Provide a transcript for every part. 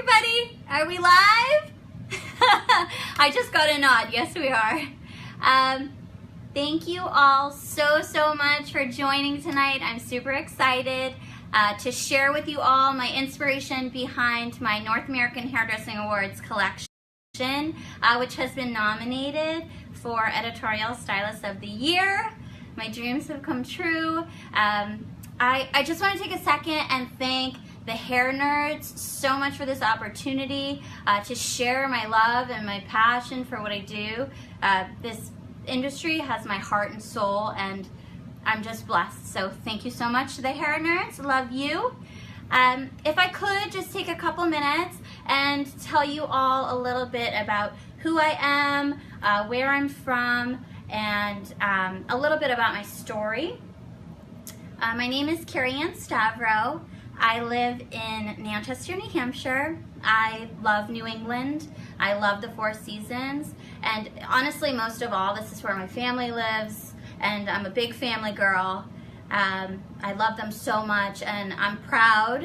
everybody. Are we live? I just got a nod. Yes, we are. Thank you all so much for joining tonight. I'm super excited to share with you all my inspiration behind my North American Hairdressing Awards collection, which has been nominated for Editorial Stylist of the Year. My dreams have come true. I just want to take a second and thank the hair nerds so much for this opportunity to share my love and my passion for what I do. This industry has my heart and soul, and I'm just blessed. So thank you so much to the hair nerds. Love you. If I could just take a couple minutes and tell you all a little bit about who I am, where I'm from, and a little bit about my story. My name is Caryann Stavrou. I live in Manchester, New Hampshire. I love New England. I love the Four Seasons. And honestly, most of all, this is where my family lives, and I'm a big family girl. I love them so much, and I'm proud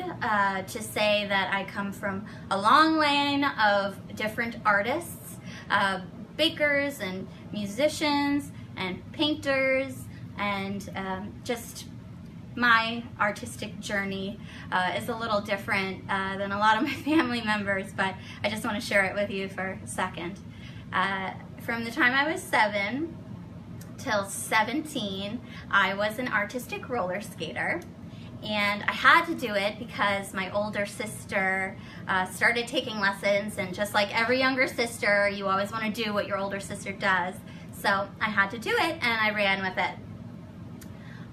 to say that I come from a long line of different artists, bakers and musicians and painters, and just my artistic journey is a little different than a lot of my family members, but I just want to share it with you for a second. From the time I was 7 till 17, I was an artistic roller skater, and I had to do it because my older sister started taking lessons, and just like every younger sister, you always want to do what your older sister does. So I had to do it, and I ran with it.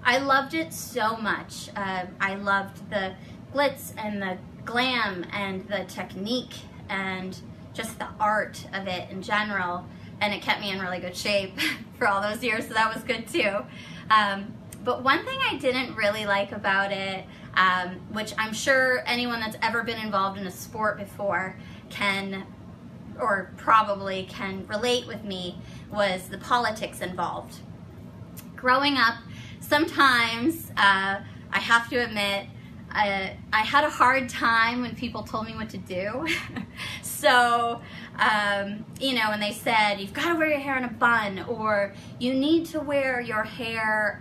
I loved it so much. I loved the glitz and the glam and the technique and just the art of it in general, and it kept me in really good shape for all those years, so that was good too. But one thing I didn't really like about it, which I'm sure anyone that's ever been involved in a sport before can, or probably can relate with me, was the politics involved. Growing up, sometimes, I have to admit, I had a hard time when people told me what to do. So, you know, when they said, you've got to wear your hair in a bun, or you need to wear your hair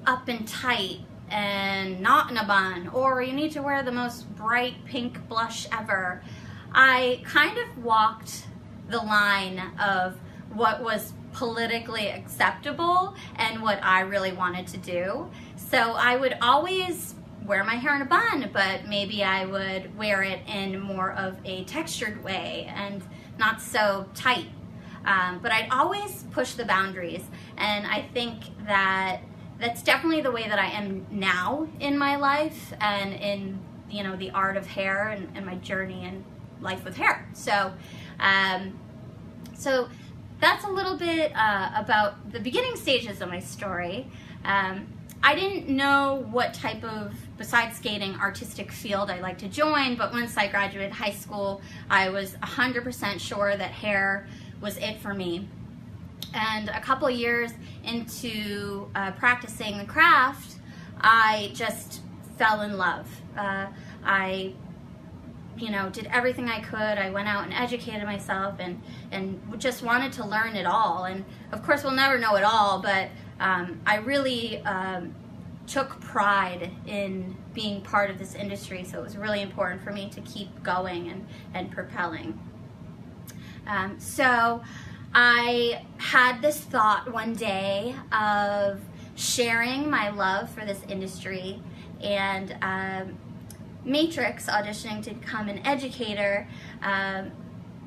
up and tight and not in a bun, or you need to wear the most bright pink blush ever, I kind of walked the line of what was politically acceptable and what I really wanted to do. So I would always wear my hair in a bun, but maybe I would wear it in more of a textured way and not so tight. But I'd always push the boundaries, and I think that that's definitely the way that I am now in my life and in, you know, the art of hair and my journey in life with hair. So, so that's a little bit about the beginning stages of my story. I didn't know what type of, besides skating, artistic field I'd like to join, but once I graduated high school, I was 100% sure that hair was it for me. And a couple of years into practicing the craft, I just fell in love. I did everything I could. I went out and educated myself and just wanted to learn it all. And of course, we'll never know it all, but I really took pride in being part of this industry, so it was really important for me to keep going and propelling. So I had this thought one day of sharing my love for this industry, and Matrix, auditioning to become an educator,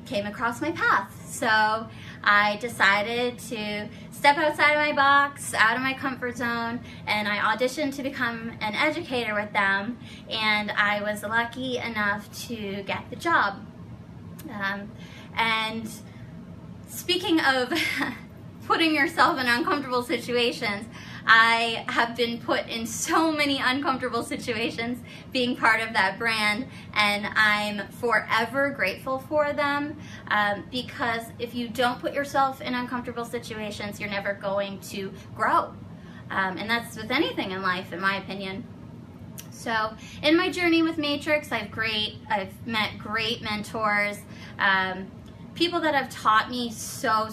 came across my path. So I decided to step outside of my box, out of my comfort zone, and I auditioned to become an educator with them, and I was lucky enough to get the job. And speaking of putting yourself in uncomfortable situations, I have been put in so many uncomfortable situations being part of that brand, and I'm forever grateful for them, because if you don't put yourself in uncomfortable situations, you're never going to grow. And that's with anything in life, in my opinion. So in my journey with Matrix, I've met great mentors, people that have taught me so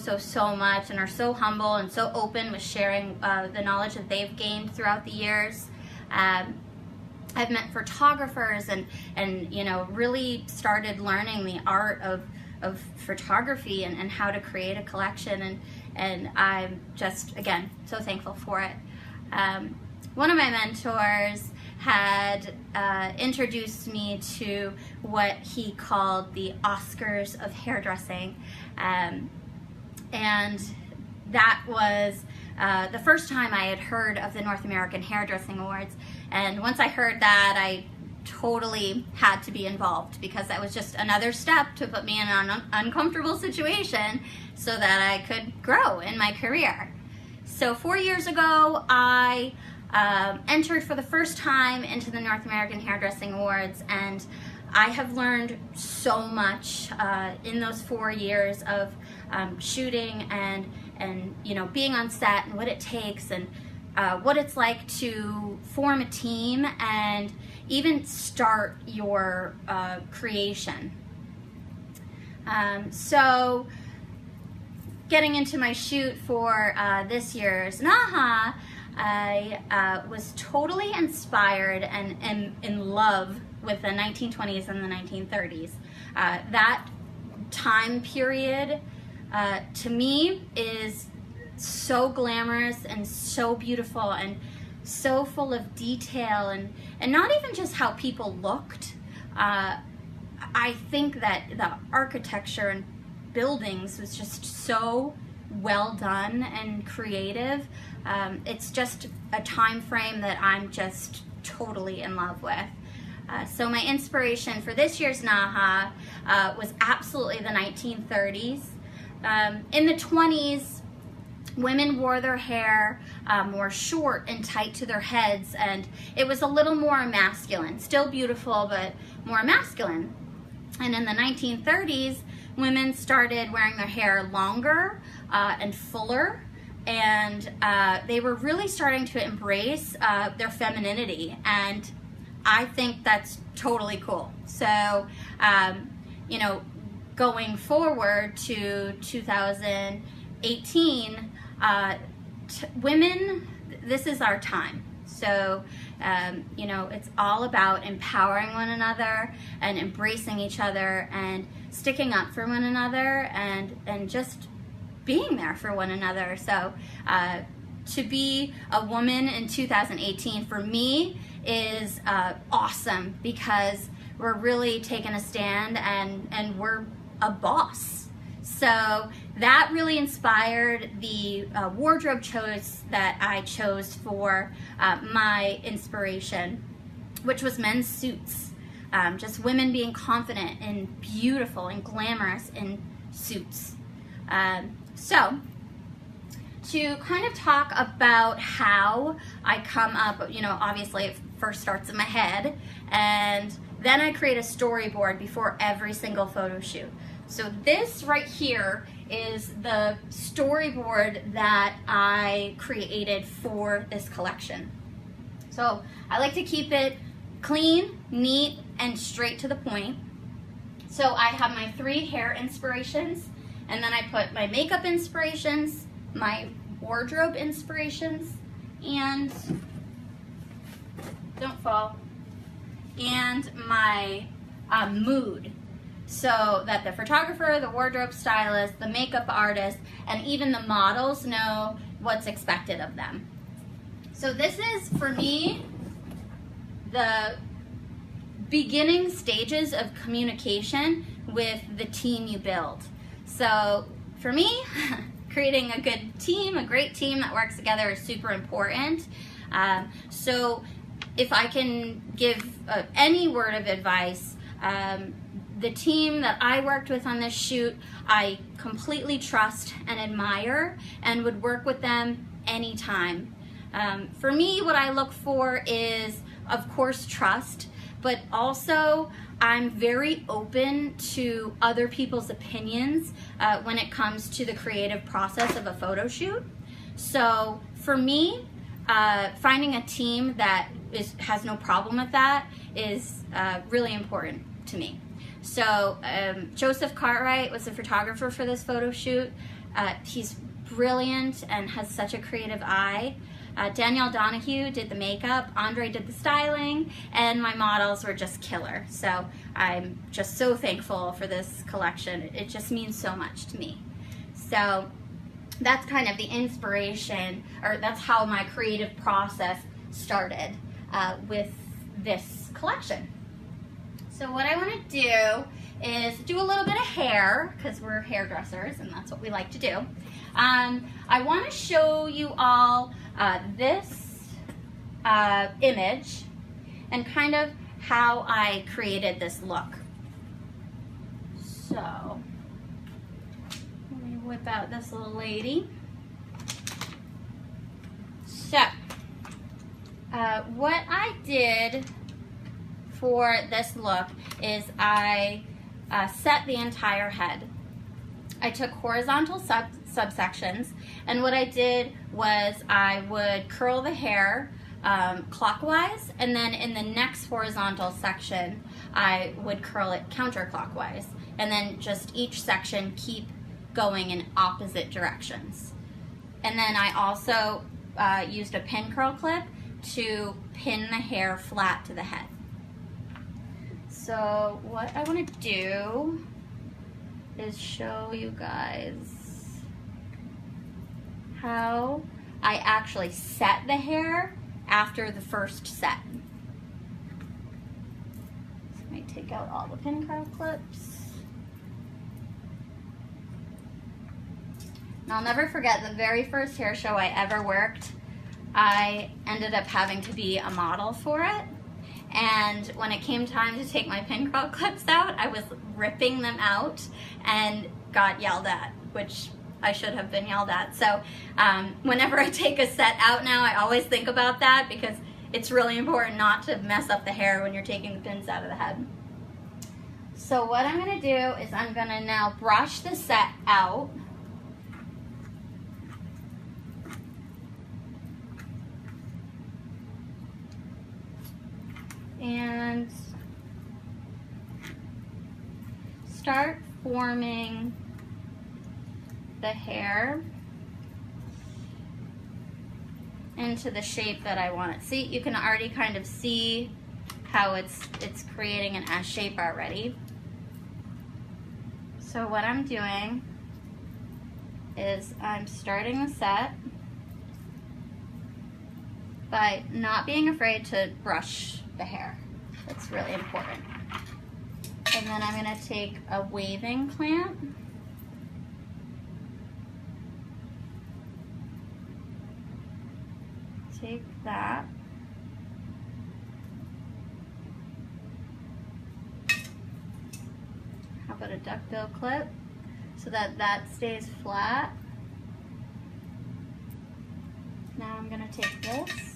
much and are so humble and so open with sharing the knowledge that they've gained throughout the years. I've met photographers and you know, really started learning the art of photography and how to create a collection, and I'm just, again, so thankful for it. One of my mentors had introduced me to what he called the Oscars of hairdressing, and that was the first time I had heard of the North American Hairdressing Awards. And once I heard that, I totally had to be involved, because that was just another step to put me in an uncomfortable situation so that I could grow in my career. So 4 years ago, I entered for the first time into the North American Hairdressing Awards, and I have learned so much in those 4 years of shooting and you know, being on set and what it takes, and what it's like to form a team and even start your creation. So getting into my shoot for this year's NAHA, I was totally inspired and in love with the 1920s and the 1930s. That time period to me is so glamorous and so beautiful and so full of detail, and not even just how people looked. I think that the architecture and buildings was just so well done and creative. It's just a time frame that I'm just totally in love with. So my inspiration for this year's NAHA was absolutely the 1930s. In the 20s, women wore their hair more short and tight to their heads, and it was a little more masculine. Still beautiful, but more masculine. And in the 1930s, women started wearing their hair longer and fuller, and they were really starting to embrace their femininity, and I think that's totally cool. So, you know, going forward to 2018, women, this is our time. So, you know, it's all about empowering one another and embracing each other and sticking up for one another and just being there for one another. So, to be a woman in 2018 for me is awesome, because we're really taking a stand and we're a boss. So that really inspired the wardrobe choice that I chose for my inspiration, which was men's suits. Just women being confident and beautiful and glamorous in suits. So to kind of talk about how I come up, you know, obviously it first starts in my head, and then I create a storyboard before every single photo shoot. So this right here is the storyboard that I created for this collection. So I like to keep it clean, neat, and straight to the point. So I have my 3 hair inspirations, and then I put my makeup inspirations, my wardrobe inspirations, and don't fall, and my mood. So that the photographer, the wardrobe stylist, the makeup artist, and even the models know what's expected of them. So this is, for me, the beginning stages of communication with the team you build. So for me, creating a good team, a great team that works together is super important. So if I can give any word of advice, the team that I worked with on this shoot, I completely trust and admire and would work with them anytime. For me, what I look for is, of course, trust, but also I'm very open to other people's opinions when it comes to the creative process of a photo shoot. So for me, finding a team that has no problem with that is really important to me. So Joseph Cartwright was the photographer for this photo shoot. He's brilliant and has such a creative eye. Danielle Donahue did the makeup, Andre did the styling, and my models were just killer. So I'm just so thankful for this collection. It just means so much to me. So that's kind of the inspiration, or that's how my creative process started with this collection. So what I want to do is do a little bit of hair, because we're hairdressers and that's what we like to do. I want to show you all this image and kind of how I created this look. So let me whip out this little lady. So what I did for this look is I set the entire head. I took horizontal subsections, and what I did was I would curl the hair clockwise, and then in the next horizontal section I would curl it counterclockwise, and then just each section keep going in opposite directions. And then I also used a pin curl clip to pin the hair flat to the head. So what I want to do is show you guys how I actually set the hair after the first set. So let me take out all the pin curl clips. And I'll never forget the very first hair show I ever worked. I ended up having to be a model for it. And when it came time to take my pin curl clips out, I was ripping them out and got yelled at, which I should have been yelled at. So whenever I take a set out now, I always think about that, because it's really important not to mess up the hair when you're taking the pins out of the head. So what I'm gonna do is I'm gonna now brush the set out. And start forming the hair into the shape that I want it. See, you can already kind of see how it's creating an S shape already. So what I'm doing is I'm starting the set by not being afraid to brush the hair. That's really important. And then I'm going to take a waving clamp. Take that. How about a duckbill clip so that that stays flat. Now I'm going to take this.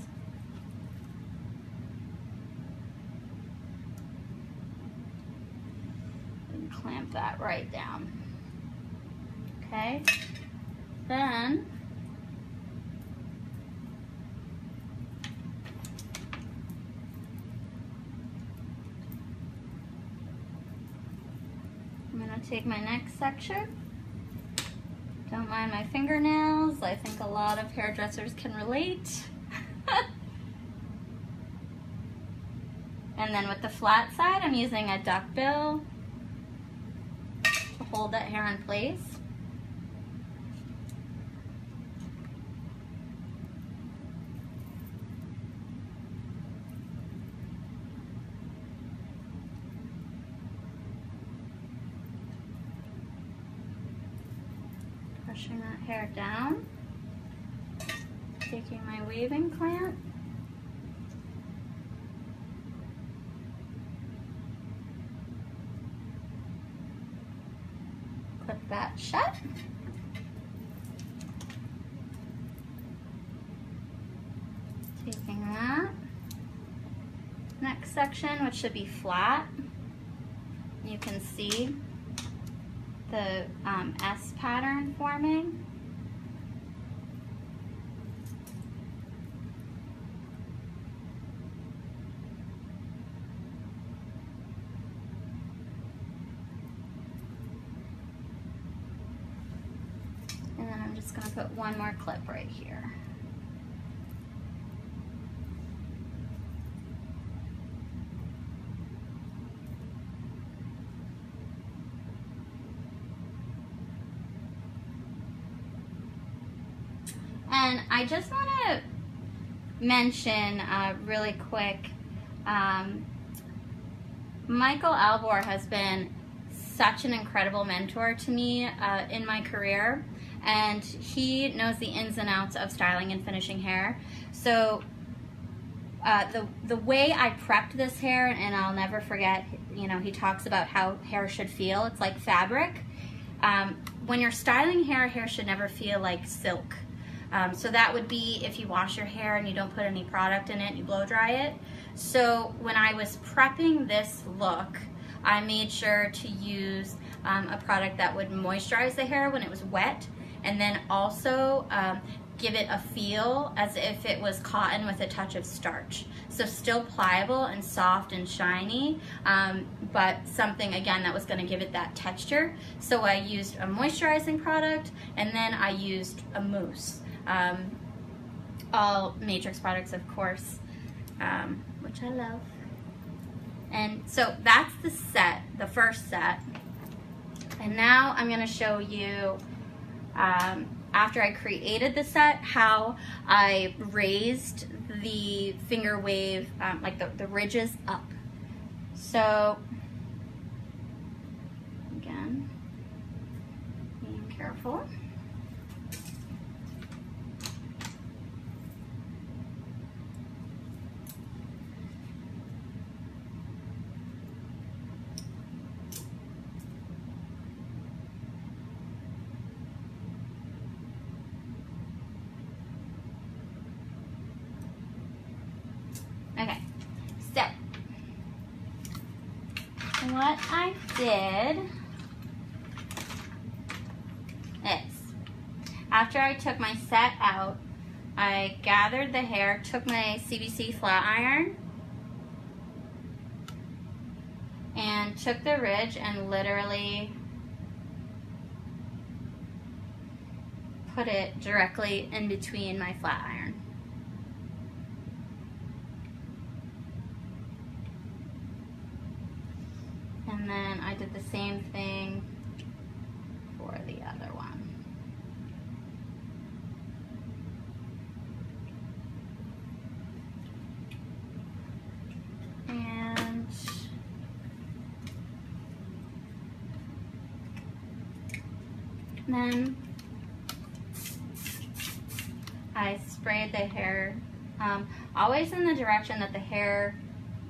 Clamp that right down. Okay, then I'm going to take my next section. Don't mind my fingernails. I think a lot of hairdressers can relate. And then with the flat side, I'm using a duckbill to hold that hair in place. Pushing that hair down, taking my waving clamp, clip that shut. Taking that next section, which should be flat, you can see the S pattern forming. I'm just gonna put one more clip right here. And I just want to mention really quick, Michael Albor has been such an incredible mentor to me in my career, and he knows the ins and outs of styling and finishing hair. So the way I prepped this hair, and I'll never forget, you know, he talks about how hair should feel. It's like fabric. When you're styling hair, hair should never feel like silk. So that would be if you wash your hair and you don't put any product in it, you blow dry it. So when I was prepping this look, I made sure to use a product that would moisturize the hair when it was wet, and then also give it a feel as if it was cotton with a touch of starch. So still pliable and soft and shiny, but something, again, that was going to give it that texture. So I used a moisturizing product, and then I used a mousse. All Matrix products, of course, which I love. And so that's the set, the first set. And now I'm going to show you, after I created the set, how I raised the finger wave, like the ridges up. So, again, being careful. Okay, so what I did is, after I took my set out, I gathered the hair, took my CBC flat iron, and took the ridge and literally put it directly in between my flat iron. And then I did the same thing for the other one. And then I sprayed the hair, always in the direction that the hair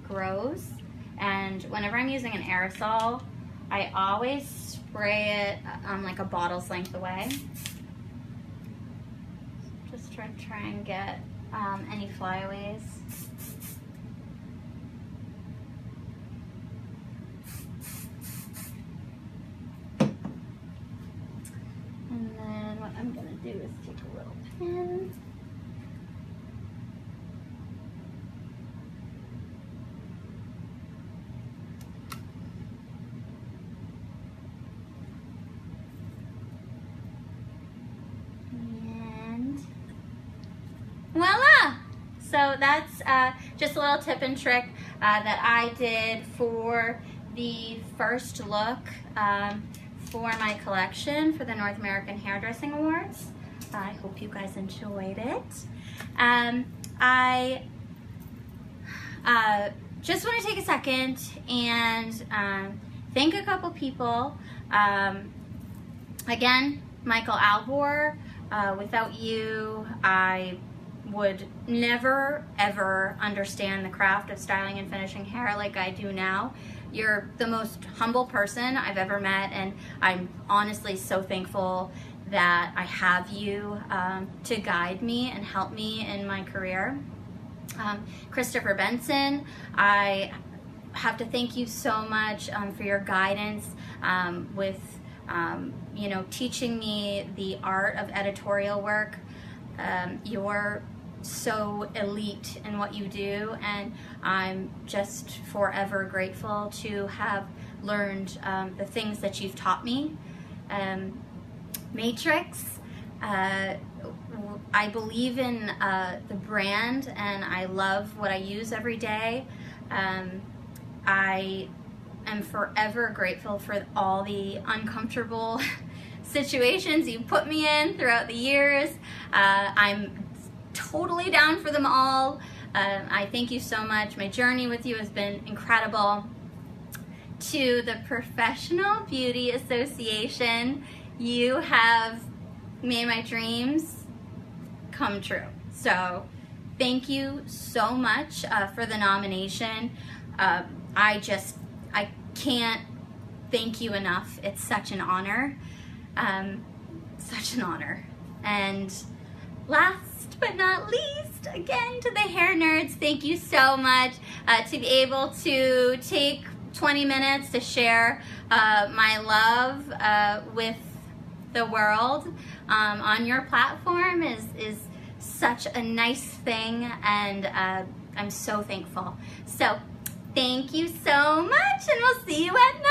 grows. And whenever I'm using an aerosol, I always spray it like a bottle's length away. Just try and get any flyaways. And then what I'm gonna do is take a little pin. Voila! So that's just a little tip and trick that I did for the first look for my collection for the North American Hairdressing Awards. I hope you guys enjoyed it. I just want to take a second and thank a couple people. Again, Michael Albor, without you, I would never ever understand the craft of styling and finishing hair like I do now. You're the most humble person I've ever met, and I'm honestly so thankful that I have you to guide me and help me in my career. Christopher Benson, I have to thank you so much for your guidance with you know, teaching me the art of editorial work. You're so elite in what you do, and I'm just forever grateful to have learned the things that you've taught me. Matrix, I believe in the brand, and I love what I use every day. I am forever grateful for all the uncomfortable situations you put me in throughout the years. I'm totally down for them all. I thank you so much. My journey with you has been incredible. To the Professional Beauty Association, you have made my dreams come true. So thank you so much for the nomination. I can't thank you enough. It's such an honor. Such an honor. And last but not least, again, to the hair nerds, thank you so much to be able to take 20 minutes to share my love with the world on your platform is such a nice thing, and I'm so thankful. So thank you so much, and we'll see you at